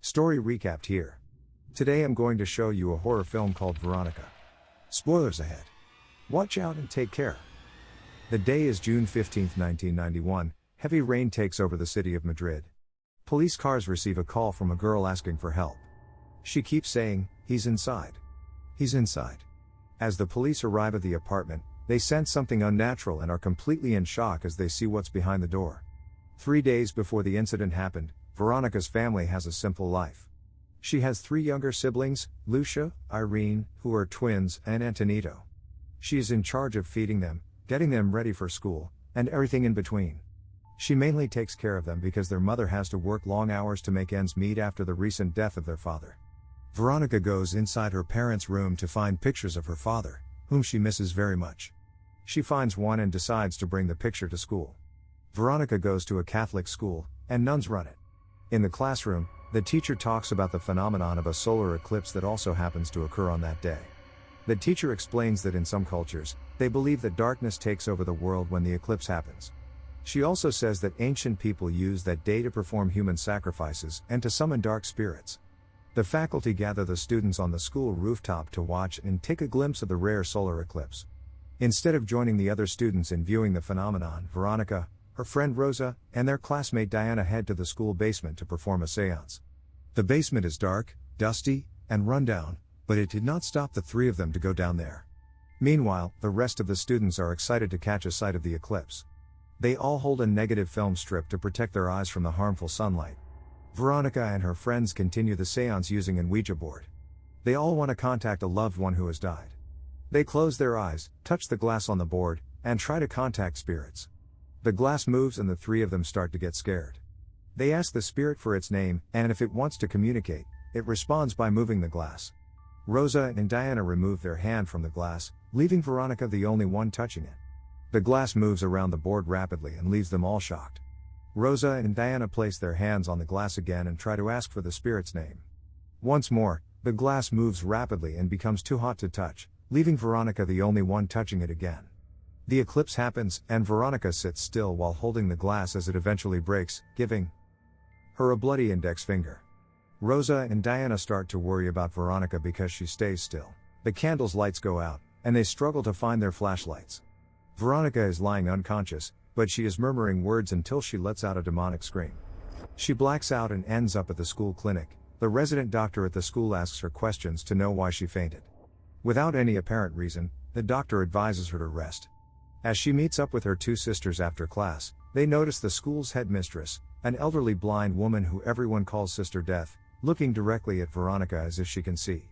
Story recapped here. Today I'm going to show you a horror film called Veronica. Spoilers ahead. Watch out and take care. The day is June 15, 1991. Heavy rain takes over the city of Madrid. Police cars receive a call from a girl asking for help. She keeps saying, "He's inside. He's inside." As the police arrive at the apartment, they sense something unnatural and are completely in shock as they see what's behind the door. 3 days before the incident happened, Veronica's family has a simple life. She has 3 younger siblings, Lucia, Irene, who are twins, and Antonito. She is in charge of feeding them, getting them ready for school, and everything in between. She mainly takes care of them because their mother has to work long hours to make ends meet after the recent death of their father. Veronica goes inside her parents' room to find pictures of her father, whom she misses very much. She finds one and decides to bring the picture to school. Veronica goes to a Catholic school, and nuns run it. In the classroom, the teacher talks about the phenomenon of a solar eclipse that also happens to occur on that day. The teacher explains that in some cultures, they believe that darkness takes over the world when the eclipse happens. She also says that ancient people use that day to perform human sacrifices and to summon dark spirits. The faculty gather the students on the school rooftop to watch and take a glimpse of the rare solar eclipse. Instead of joining the other students in viewing the phenomenon, Veronica, her friend Rosa, and their classmate Diana head to the school basement to perform a seance. The basement is dark, dusty, and run down, but it did not stop the 3 of them to go down there. Meanwhile, the rest of the students are excited to catch a sight of the eclipse. They all hold a negative film strip to protect their eyes from the harmful sunlight. Veronica and her friends continue the seance using an Ouija board. They all want to contact a loved one who has died. They close their eyes, touch the glass on the board, and try to contact spirits. The glass moves and the 3 of them start to get scared. They ask the spirit for its name, and if it wants to communicate, it responds by moving the glass. Rosa and Diana remove their hand from the glass, leaving Veronica the only one touching it. The glass moves around the board rapidly and leaves them all shocked. Rosa and Diana place their hands on the glass again and try to ask for the spirit's name. Once more, the glass moves rapidly and becomes too hot to touch, leaving Veronica the only one touching it again. The eclipse happens, and Veronica sits still while holding the glass as it eventually breaks, giving her a bloody index finger. Rosa and Diana start to worry about Veronica because she stays still. The candles' lights go out, and they struggle to find their flashlights. Veronica is lying unconscious, but she is murmuring words until she lets out a demonic scream. She blacks out and ends up at the school clinic. The resident doctor at the school asks her questions to know why she fainted. Without any apparent reason, the doctor advises her to rest. As she meets up with her 2 sisters after class, they notice the school's headmistress, an elderly blind woman who everyone calls Sister Death, looking directly at Veronica as if she can see.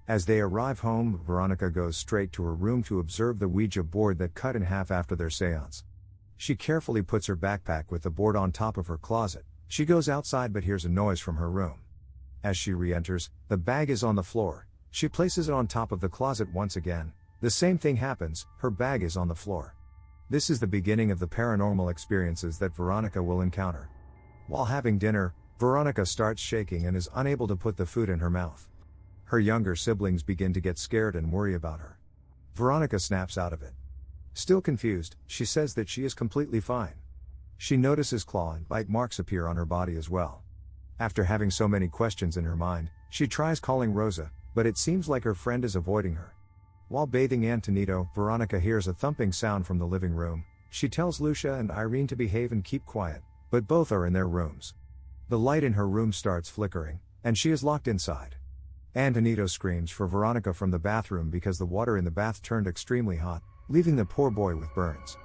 As they arrive home, Veronica goes straight to her room to observe the Ouija board that cut in half after their seance. She carefully puts her backpack with the board on top of her closet. She goes outside but hears a noise from her room. As she re-enters, the bag is on the floor. She places it on top of the closet once again. The same thing happens, her bag is on the floor. This is the beginning of the paranormal experiences that Veronica will encounter. While having dinner, Veronica starts shaking and is unable to put the food in her mouth. Her younger siblings begin to get scared and worry about her. Veronica snaps out of it. Still confused, she says that she is completely fine. She notices claw and bite marks appear on her body as well. After having so many questions in her mind, she tries calling Rosa, but it seems like her friend is avoiding her. While bathing Antonito, Veronica hears a thumping sound from the living room. She tells Lucia and Irene to behave and keep quiet, but both are in their rooms. The light in her room starts flickering, and she is locked inside. Antonito screams for Veronica from the bathroom because the water in the bath turned extremely hot, leaving the poor boy with burns.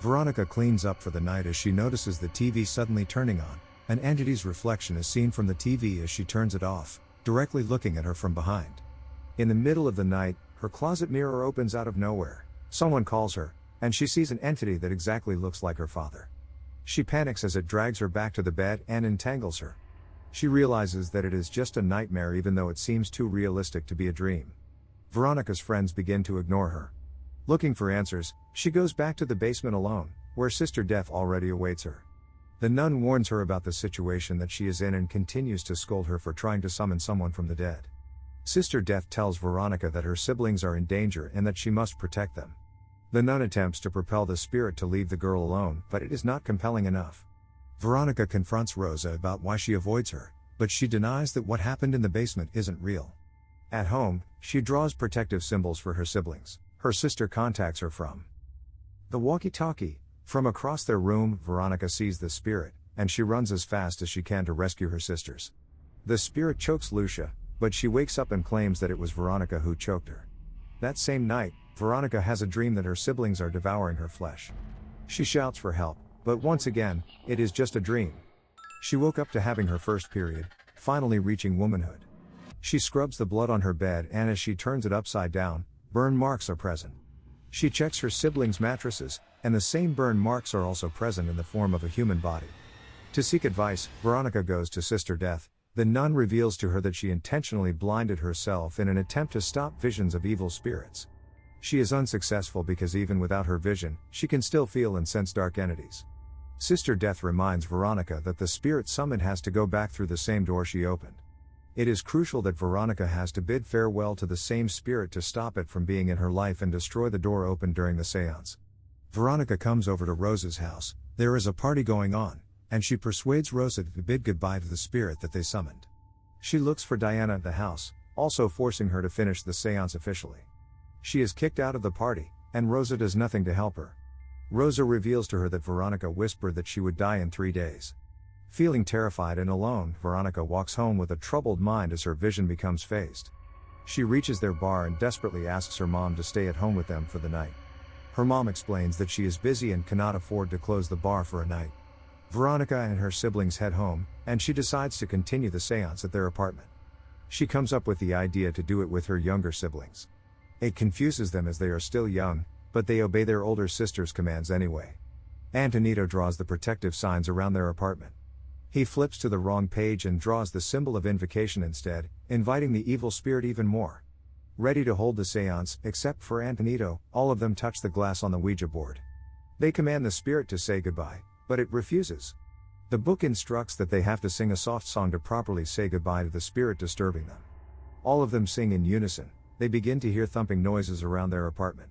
Veronica cleans up for the night as she notices the TV suddenly turning on. An entity's reflection is seen from the TV as she turns it off, directly looking at her from behind. In the middle of the night, her closet mirror opens out of nowhere. Someone calls her, and she sees an entity that exactly looks like her father. She panics as it drags her back to the bed and entangles her. She realizes that it is just a nightmare even though it seems too realistic to be a dream. Veronica's friends begin to ignore her. Looking for answers, she goes back to the basement alone, where Sister Death already awaits her. The nun warns her about the situation that she is in and continues to scold her for trying to summon someone from the dead. Sister Death tells Veronica that her siblings are in danger and that she must protect them. The nun attempts to propel the spirit to leave the girl alone, but it is not compelling enough. Veronica confronts Rosa about why she avoids her, but she denies that what happened in the basement isn't real. At home, she draws protective symbols for her siblings. Her sister contacts her from the walkie-talkie. From across their room, Veronica sees the spirit, and she runs as fast as she can to rescue her sisters. The spirit chokes Lucia, but she wakes up and claims that it was Veronica who choked her. That same night, Veronica has a dream that her siblings are devouring her flesh. She shouts for help, but once again, it is just a dream. She woke up to having her first period, finally reaching womanhood. She scrubs the blood on her bed, and as she turns it upside down, burn marks are present. She checks her siblings' mattresses, and the same burn marks are also present in the form of a human body. To seek advice, Veronica goes to Sister Death. The nun reveals to her that she intentionally blinded herself in an attempt to stop visions of evil spirits. She is unsuccessful because even without her vision, she can still feel and sense dark entities. Sister Death reminds Veronica that the spirit summoned has to go back through the same door she opened. It is crucial that Veronica has to bid farewell to the same spirit to stop it from being in her life and destroy the door opened during the seance. Veronica comes over to Rosa's house. There is a party going on, and she persuades Rosa to bid goodbye to the spirit that they summoned. She looks for Diana at the house, also forcing her to finish the seance officially. She is kicked out of the party, and Rosa does nothing to help her. Rosa reveals to her that Veronica whispered that she would die in 3 days. Feeling terrified and alone, Veronica walks home with a troubled mind as her vision becomes phased. She reaches their bar and desperately asks her mom to stay at home with them for the night. Her mom explains that she is busy and cannot afford to close the bar for a night. Veronica and her siblings head home, and she decides to continue the seance at their apartment. She comes up with the idea to do it with her younger siblings. It confuses them as they are still young, but they obey their older sister's commands anyway. Antonito draws the protective signs around their apartment. He flips to the wrong page and draws the symbol of invocation instead, inviting the evil spirit even more. Ready to hold the seance, except for Antonito, all of them touch the glass on the Ouija board. They command the spirit to say goodbye, but it refuses. The book instructs that they have to sing a soft song to properly say goodbye to the spirit disturbing them. All of them sing in unison. They begin to hear thumping noises around their apartment.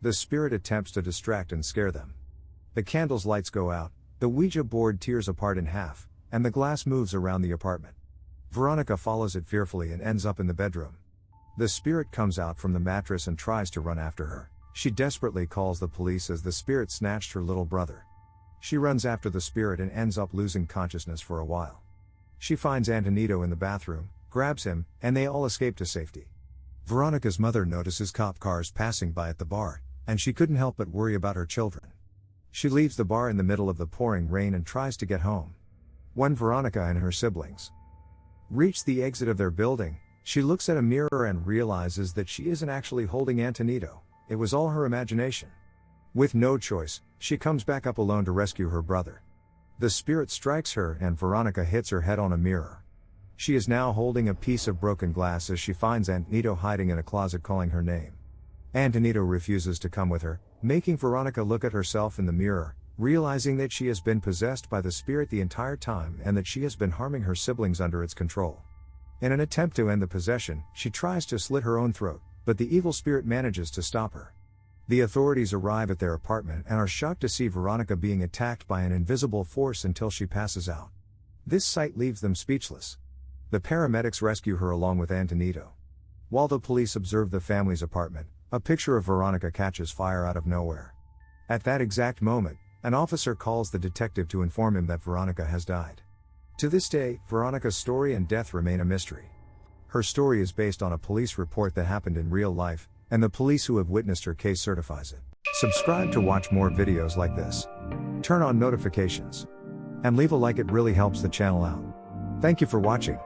The spirit attempts to distract and scare them. The candle's lights go out, the Ouija board tears apart in half, and the glass moves around the apartment. Veronica follows it fearfully and ends up in the bedroom. The spirit comes out from the mattress and tries to run after her. She desperately calls the police as the spirit snatched her little brother. She runs after the spirit and ends up losing consciousness for a while. She finds Antonito in the bathroom, grabs him, and they all escape to safety. Veronica's mother notices cop cars passing by at the bar, and she couldn't help but worry about her children. She leaves the bar in the middle of the pouring rain and tries to get home. When Veronica and her siblings reach the exit of their building, she looks at a mirror and realizes that she isn't actually holding Antonito. It was all her imagination. With no choice, she comes back up alone to rescue her brother. The spirit strikes her and Veronica hits her head on a mirror. She is now holding a piece of broken glass as she finds Antonito hiding in a closet calling her name. Antonito refuses to come with her, making Veronica look at herself in the mirror, realizing that she has been possessed by the spirit the entire time and that she has been harming her siblings under its control. In an attempt to end the possession, she tries to slit her own throat, but the evil spirit manages to stop her. The authorities arrive at their apartment and are shocked to see Veronica being attacked by an invisible force until she passes out. This sight leaves them speechless. The paramedics rescue her along with Antonito. While the police observe the family's apartment, a picture of Veronica catches fire out of nowhere. At that exact moment, an officer calls the detective to inform him that Veronica has died. To this day, Veronica's story and death remain a mystery. Her story is based on a police report that happened in real life, and the police who have witnessed her case certifies it. Subscribe to watch more videos like this. Turn on notifications. And leave a like, it really helps the channel out. Thank you for watching.